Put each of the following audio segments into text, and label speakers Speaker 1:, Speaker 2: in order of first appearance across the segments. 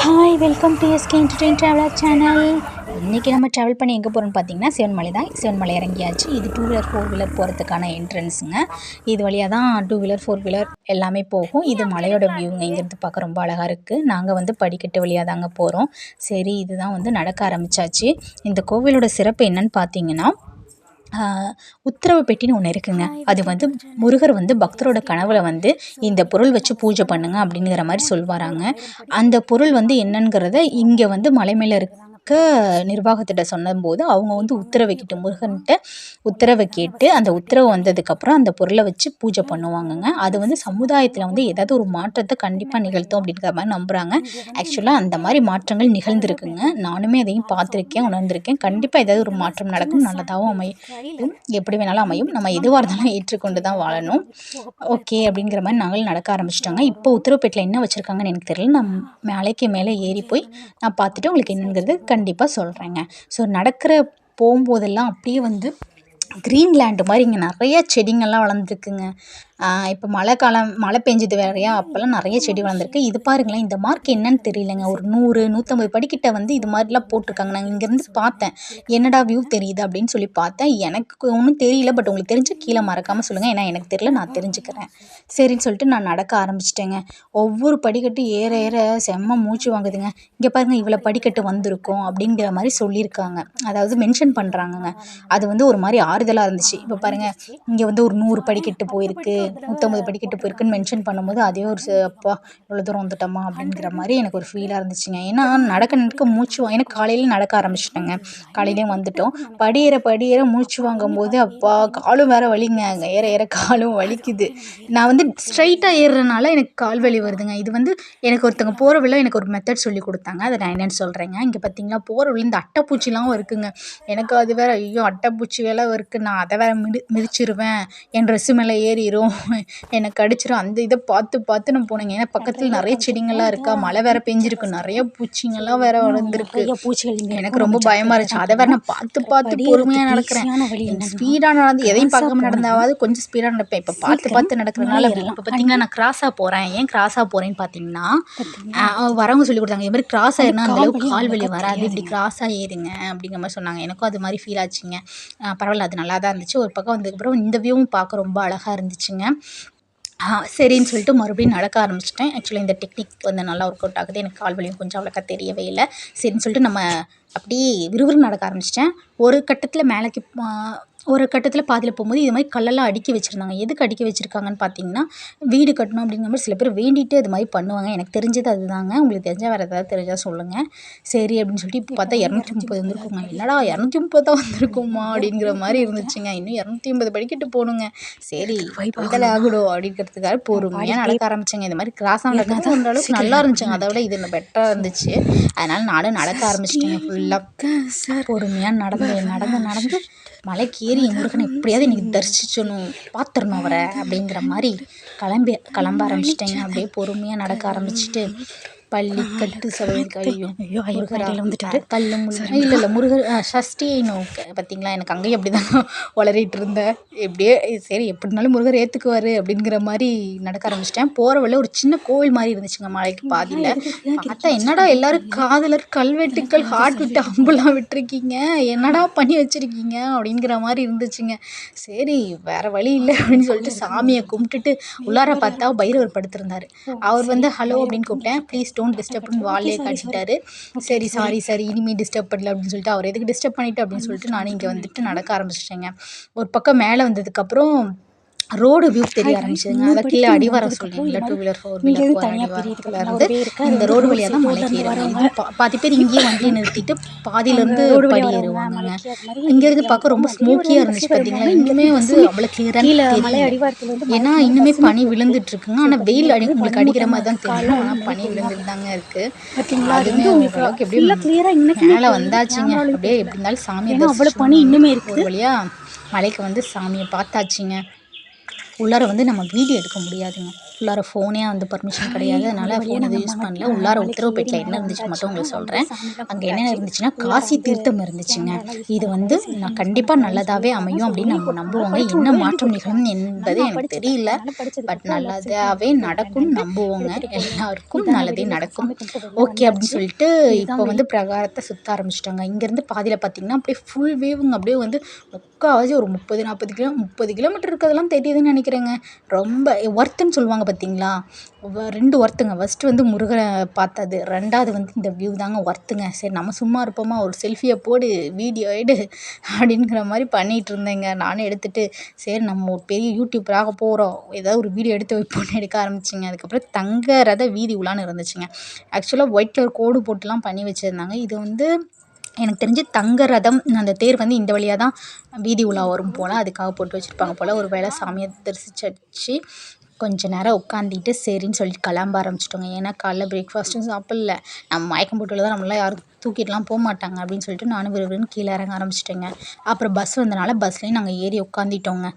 Speaker 1: Hi, welcome to SK entertain traveller channel. இன்றைக்கி நம்ம travel பண்ணி எங்கே போகிறோம்னு பார்த்தீங்கன்னா சிவன்மலை தான். சிவன்மலை இறங்கியாச்சு. இது 2 வீலர் 4 வீலர் போகிறதுக்கான என்ட்ரன்ஸுங்க. இது வழியாக தான் 2 வீலர் 4 வீலர் எல்லாமே போகும். இது மலையோட வியூங்க. இங்கேருந்து பார்க்க ரொம்ப அழகாக இருக்குது. நாங்கள் வந்து படிக்கட்டு வழியாக தாங்க போகிறோம். சரி, இதுதான் வந்து நடக்க ஆரம்பித்தாச்சு. இந்த கோவிலோட சிறப்பு என்னன்னு பார்த்தீங்கன்னா, உத்தரவு பெட்டின்னு ஒன்று இருக்குங்க. அது வந்து முருகர் வந்து பக்தரோட கனவுல வந்து இந்த பொருள் வச்சு பூஜை பண்ணுங்க அப்படிங்கிற மாதிரி சொல்வாராங்க. அந்த பொருள் வந்து என்னங்கிறத இங்கே வந்து மலை மேலே இருக்க நிர்வாகத்திட்ட சொன்னபோது அவங்க வந்து உத்தரவைக்கிட்டு முருகன்கிட்ட உத்தரவை கேட்டு அந்த உத்தரவு வந்ததுக்கப்புறம் அந்த பொருளை வச்சு பூஜை பண்ணுவாங்கங்க. அது வந்து சமுதாயத்தில் வந்து ஏதாவது ஒரு மாற்றத்தை கண்டிப்பாக நிகழ்த்தும் அப்படிங்கிற மாதிரி நம்புகிறாங்க. ஆக்சுவலாக அந்த மாதிரி மாற்றங்கள் நிகழ்ந்துருக்குங்க. நானுமே அதையும் பார்த்துருக்கேன், உணர்ந்திருக்கேன். கண்டிப்பாக ஏதாவது ஒரு மாற்றம் நடக்கும், நல்லதாகவும் அமையும், எப்படி வேணாலும் அமையும். நம்ம எதுவாக இருந்தாலும் ஏற்றுக்கொண்டு தான் வாழணும். ஓகே அப்படிங்கிற மாதிரி நாங்களும் நடக்க ஆரம்பிச்சிட்டாங்க. இப்போ உத்தரவுப்பேட்டில் என்ன வச்சுருக்காங்கன்னு எனக்கு தெரியல. நான் மலைக்கு மேலே ஏறி போய் நான் பார்த்துட்டு உங்களுக்கு என்னங்கிறது கண்டிப்பாக சொல்கிறேங்க. ஸோ நடக்கிற போகும்போதெல்லாம் அப்படியே வந்து க்ரீன்லேண்டு மாதிரி இங்கே நிறைய செடிங்கள்லாம் வளர்ந்துருக்குங்க. இப்போ மழை பெஞ்சது வேறையா, அப்போல்லாம் நிறைய செடி வளர்ந்துருக்கு. இது பாருங்களேன், இந்த மார்க் என்னன்னு தெரியலங்க. ஒரு 100-150 படிக்கிட்ட வந்து இது மாதிரிலாம் போட்டிருக்காங்க. நான் இங்கேருந்து பார்த்தேன், என்னடா வியூ தெரியுது அப்படின்னு சொல்லி பார்த்தேன். எனக்கு ஒன்றும் தெரியல, பட் உங்களுக்கு தெரிஞ்ச கீழே மறக்காமல் சொல்லுங்கள். ஏன்னா எனக்கு தெரியல, நான் தெரிஞ்சுக்கிறேன். சரின்னு சொல்லிட்டு நான் நடக்க ஆரம்பிச்சிட்டேங்க. ஒவ்வொரு படிக்கட்டு ஏற ஏற செம்ம மூச்சு வாங்குதுங்க. இங்கே பாருங்கள், இவ்வளோ படிக்கட்டு வந்திருக்கும் அப்படிங்கிற மாதிரி சொல்லியிருக்காங்க. அதாவது மென்ஷன் பண்ணுறாங்கங்க. அது வந்து ஒரு மாதிரி ஆறுதலாக இருந்துச்சு. இப்போ பாருங்கள், இங்கே வந்து ஒரு 100 படிக்கட்டு போயிருக்கு, 150 படிக்கட்டு போயிருக்குன்னு மென்ஷன் பண்ணும்போது அதே ஒரு அப்பா இவ்வளோ தூரம் வந்துட்டோமா அப்படிங்கிற மாதிரி எனக்கு ஒரு ஃபீலாக இருந்துச்சுங்க. ஏன்னா நடக்க மூச்சு எனக்கு காலையில் நடக்க ஆரம்பிச்சிட்டேங்க. காலையிலேயும் வந்துட்டோம். படியேற மூச்சு வாங்கும்போது அப்பா காலும் வேற வலிங்க. ஏற ஏற காலும் வலிக்குது. நான் வந்து ஸ்ட்ரைட்டாக ஏறுறதுனால எனக்கு கால் வலி வருதுங்க. இது வந்து எனக்கு ஒருத்தவங்க போகிற வழியில் எனக்கு ஒரு மெத்தட் சொல்லி கொடுத்தாங்க. அதை நான் என்னென்னு சொல்கிறேங்க. இங்கே பார்த்தீங்களா, போகிற வழி இந்த அட்டைப்பூச்சிலாம் இருக்குங்க. எனக்கு அது வேற, ஐயோ அட்டைப்பூச்சி வேலை இருக்குது, நான் அதை வேற மிதிச்சிருவேன், என் ட்ரெஸ்ஸு மேலே ஏறிடும், எனக்கு அடிச்சிடும். அந்த இதை பார்த்து நான் போனேங்க. ஏன்னா பக்கத்தில் நிறைய செடிங்கள்லாம் இருக்கா, மழை வேற பெஞ்சிருக்கு, நிறைய பூச்சிங்கெல்லாம் வேற வளர்ந்துருக்கு. எனக்கு ரொம்ப பயமாக இருந்துச்சு. அதை வேற நான் பார்த்து பொறுமையாக நடக்கிறேன். ஸ்பீடாக நடந்து எதையும் பார்க்காம நடந்தாவது கொஞ்சம் ஸ்பீடாக நடப்பேன். இப்போ பார்த்து நடக்கிறதுனால இப்போ பார்த்தீங்கன்னா நான் கிராஸாக போகிறேன். ஏன் கிராஸாக போகிறேன்னு பார்த்தீங்கன்னா, வரவங்க சொல்லி கொடுத்தாங்க, இது மாதிரி கிராஸ் ஆயிருந்தா அந்தளவுக்கு கால் வலி வராது, இப்படி கிராஸாக ஏறுங்க அப்படிங்கிற மாதிரி சொன்னாங்க. எனக்கும் அது மாதிரி ஃபீல் ஆச்சுங்க. பரவாயில்ல, அது நல்லா தான் இருந்துச்சு. ஒரு பக்கம் வந்ததுக்கப்புறம் இந்த வியூவும் பார்க்க ரொம்ப அழகாக இருந்துச்சுங்க. சரின்னு சொல்லிட்டு மறுபடியும் நடக்க ஆரம்பிச்சிட்டேன். ஆக்சுவலி இந்த டெக்னிக் வந்து நல்லா ஒர்க் அவுட் ஆகுது. எனக்கு கால் வலியும் கொஞ்சம் அவ்வளோக்கா தெரியவே இல்லை. சரின்னு சொல்லிட்டு நம்ம அப்படியே விறுவிறுன்னு நடக்க ஆரம்பிச்சிட்டேன். ஒரு கட்டத்தில் பாதியில் போகும்போது இது மாதிரி கல்லெல்லாம் அடுக்கி வச்சுருந்தாங்க. எதுக்கு அடுக்கி வச்சுருக்காங்கன்னு பார்த்தீங்கன்னா, வீடு கட்டணும் அப்படிங்கிற மாதிரி சில பேர் வேண்டிட்டு அது மாதிரி பண்ணுவாங்க. எனக்கு தெரிஞ்சது அதுதாங்க. உங்களுக்கு தெரிஞ்சால் வேறு ஏதாவது தெரிஞ்சால் சொல்லுங்கள். சரி அப்படின்னு சொல்லிட்டு இப்போ பார்த்தா 230 வந்திருக்குங்க. என்னடா 230 தான் வந்திருக்குமா அப்படிங்கிற மாதிரி இருந்துச்சுங்க. இன்னும் 250 படிக்கிட்டு போகணுங்க. சரி இதில் ஆகணும் அப்படிங்கிறதுக்காக பொறுமையாக நடக்க ஆரம்பிச்சேங்க. இந்த மாதிரி கிராஸாக நடக்கிறது அந்த அளவுக்கு நல்லா இருந்துச்சுங்க. அதை விட இது இன்னும் பெட்டராக இருந்துச்சு. அதனால் நானும் நடக்க ஆரம்பிச்சிட்டேங்க. ஃபுல்லாக பொறுமையாக நடந்து மலைக்கு ஏறி முருகனை எப்படியாவது இன்றைக்கி தரிசிச்சணும், பார்த்துடணும் அவரை அப்படிங்கிற மாதிரி கிளம்ப ஆரம்பிச்சிட்டேங்க. அப்படியே பொறுமையாக நடக்க ஆரம்பிச்சுட்டு பள்ளிக்கட்டு சபையும் வந்துட்டாரு. கல்லு இல்லை முருகர் சஷ்டியை நோக்க பார்த்தீங்களா, எனக்கு அங்கேயும் அப்படி தான் வளரிட்டு இருந்தேன். எப்படியே சரி எப்படினாலும் முருகர் ஏற்றுக்குவார் அப்படிங்கிற மாதிரி நடக்க ஆரம்பிச்சிட்டேன். போகிற வழியில் ஒரு சின்ன கோவில் மாதிரி இருந்துச்சுங்க. மலைக்கு பாதியில் பார்த்தா என்னடா எல்லோரும் காதலர் கல்வெட்டுக்கள் ஹார்ட் விட்டு அம்புலாம் விட்டுருக்கீங்க, என்னடா பண்ணி வச்சுருக்கீங்க அப்படிங்கிற மாதிரி இருந்துச்சுங்க. சரி வேறு வழி இல்லை அப்படின்னு சொல்லிட்டு சாமியை கும்பிட்டுட்டு உள்ளார பார்த்தா பைரவர் படுத்திருந்தார். அவர் வந்து ஹலோ அப்படின்னு கூப்பிட்டேன். ப்ளீஸ் டோன்ட் டிஸ்டர்ப்னு வால்லே காட்டிட்டாரு. சரி சாரி இனிமேல் டிஸ்டர்ப் பண்ணல அப்படின்னு சொல்லிட்டு, அவர் எதுக்கு டிஸ்டர்ப் பண்ணிட்டு அப்படின்னு சொல்லிட்டு நான் இங்கே வந்துட்டு நடக்க ஆரம்பிச்சிட்டேங்க. ஒரு பக்கம் மேலே வந்ததுக்கப்புறம் ரோடு வியூ தெரிய ஆரம்பிச்சதுங்க. அதை கீழே அடிவாரம் சொல்லிங்களா, 2 வீலர் 4 வீலர் அடிவாரத்தில் இருந்து இந்த ரோடு வழியாக தான் மலைக்கு ஏறுவாங்க. பாதி பேர் இங்கேயே வண்டியை நிறுத்திட்டு பாதியிலேருந்து படி ஏறுவாங்க. இங்கேருந்து பார்க்க ரொம்ப ஸ்மோக்கியாக இருந்துச்சு. பார்த்தீங்களா, இன்னுமே வந்து அவ்வளோ கிளியராக தெரியல. ஏன்னா இன்னுமே பனி விழுந்துட்டு இருக்குங்க. ஆனால் வெயில் உங்களுக்கு அடிக்கிற மாதிரி தான் தெரியும். ஆனால் பனி விழுந்துட்டு தாங்க இருக்குது. அதுவுமே ஓரளவுக்கு எப்படி மேலே வந்தாச்சுங்க. அப்படியே எப்படி இருந்தாலும் சாமியை அவ்வளோ பனி இன்னுமே இருக்குது. வழியாக மலைக்கு வந்து சாமியை பார்த்தாச்சுங்க. உள்ளார வந்து நம்ம வீடியோ எடுக்க முடியாதுங்க. உள்ளார ஃபோனே வந்து பர்மிஷன் கிடையாது. அதனால் ஃபோன் எதுவும் யூஸ் பண்ணல. உள்ளார உத்தரவுப்பேட்டில் என்ன இருந்துச்சு மட்டும் உங்களுக்கு சொல்கிறேன். அங்கே என்னென்ன இருந்துச்சுன்னா காசி தீர்த்தம் இருந்துச்சுங்க. இது வந்து நான் கண்டிப்பாக நல்லதாகவே அமையும் அப்படின்னு நம்ம நம்புவோங்க. என்ன மாற்றம் நிகழும் என்பது எனக்கு தெரியல. பட் நல்லதாகவே நடக்கும் நம்புவோங்க. எல்லாருக்கும் நல்லதே நடக்கும். ஓகே அப்படின்னு சொல்லிட்டு இப்போ வந்து பிரகாரத்தை சுற்ற ஆரம்பிச்சிட்டாங்க. இங்கேருந்து பாதியில் பார்த்தீங்கன்னா அப்படியே ஃபுல் வேவுங்க. அப்படியே வந்து முக்கால்வாசி ஒரு 30 கிலோமீட்டர் இருக்கிறதெல்லாம் தெரியுதுன்னு நினைக்கிறேங்க. ரொம்ப ஒர்த்துன்னு சொல்லுவாங்க பார்த்தீங்களா, 2 ஒர்த்துங்க. ஃபஸ்ட்டு வந்து முருகரை பார்த்தது, 2வது வந்து இந்த வியூ தாங்க ஒர்த்துங்க. சரி நம்ம சும்மா இருப்போமா, ஒரு செல்ஃபியை போடு, வீடியோ எடு அப்படிங்கிற மாதிரி பண்ணிகிட்டு இருந்தேங்க. நானும் எடுத்துகிட்டு சரி நம்ம ஒரு பெரிய யூடியூபராக போகிறோம், ஏதாவது ஒரு வீடியோ எடுத்து வைப்போன்னு எடுக்க ஆரம்பிச்சிங்க. அதுக்கப்புறம் தங்க ரத வீதி உலான்னு இருந்துச்சுங்க. ஆக்சுவலாக ஒயிட் கலர் கோடு போட்டுலாம் பண்ணி வச்சுருந்தாங்க. இது வந்து எனக்கு தெரிஞ்சு தங்க ரதம், அந்த தேர் வந்து இந்த வழியாக தான் வீதி உலா வரும் போல், அதுக்காக போட்டு வச்சுருப்பாங்க போல். ஒரு வேளை சாமியை தரிசிச்சு கொஞ்ச நேரம் உட்காந்துட்டு சரின்னு சொல்லிட்டு கிளம்ப ஆரம்பிச்சிட்டோங்க. ஏன்னா காலைல பிரேக்ஃபாஸ்ட்டும் சாப்பிடல, நம்ம மயக்கம் போட்டுல தான் நம்மளாம் யாரும் தூக்கிட்டுலாம் போக மாட்டாங்க அப்படின்னு சொல்லிட்டு நானும் விறுவிறுன்னு கீழே இறங்க ஆரம்பிச்சிட்டேங்க. அப்புறம் பஸ் வந்தனால பஸ்லேயும் நாங்கள் ஏறி உட்காந்துட்டோங்க.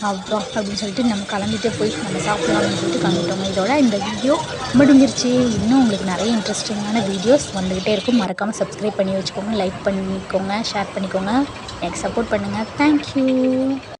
Speaker 1: அப்புறம் அப்படின்னு சொல்லிட்டு நம்ம கிளம்பிட்டே போய் நம்ம சாப்பிட்லாம் அப்படின்னு சொல்லிட்டு கிளம்பிட்டோங்க. இதோட இந்த வீடியோ முடிஞ்சிருச்சு. இன்னும் உங்களுக்கு நிறைய இன்ட்ரெஸ்டிங்கான வீடியோஸ் வந்துக்கிட்டே இருக்கும். மறக்காமல் சப்ஸ்கிரைப் பண்ணி வச்சுக்கோங்க, லைக் பண்ணிக்கோங்க, ஷேர் பண்ணிக்கோங்க, எனக்கு சப்போர்ட் பண்ணுங்கள். தேங்க்யூ.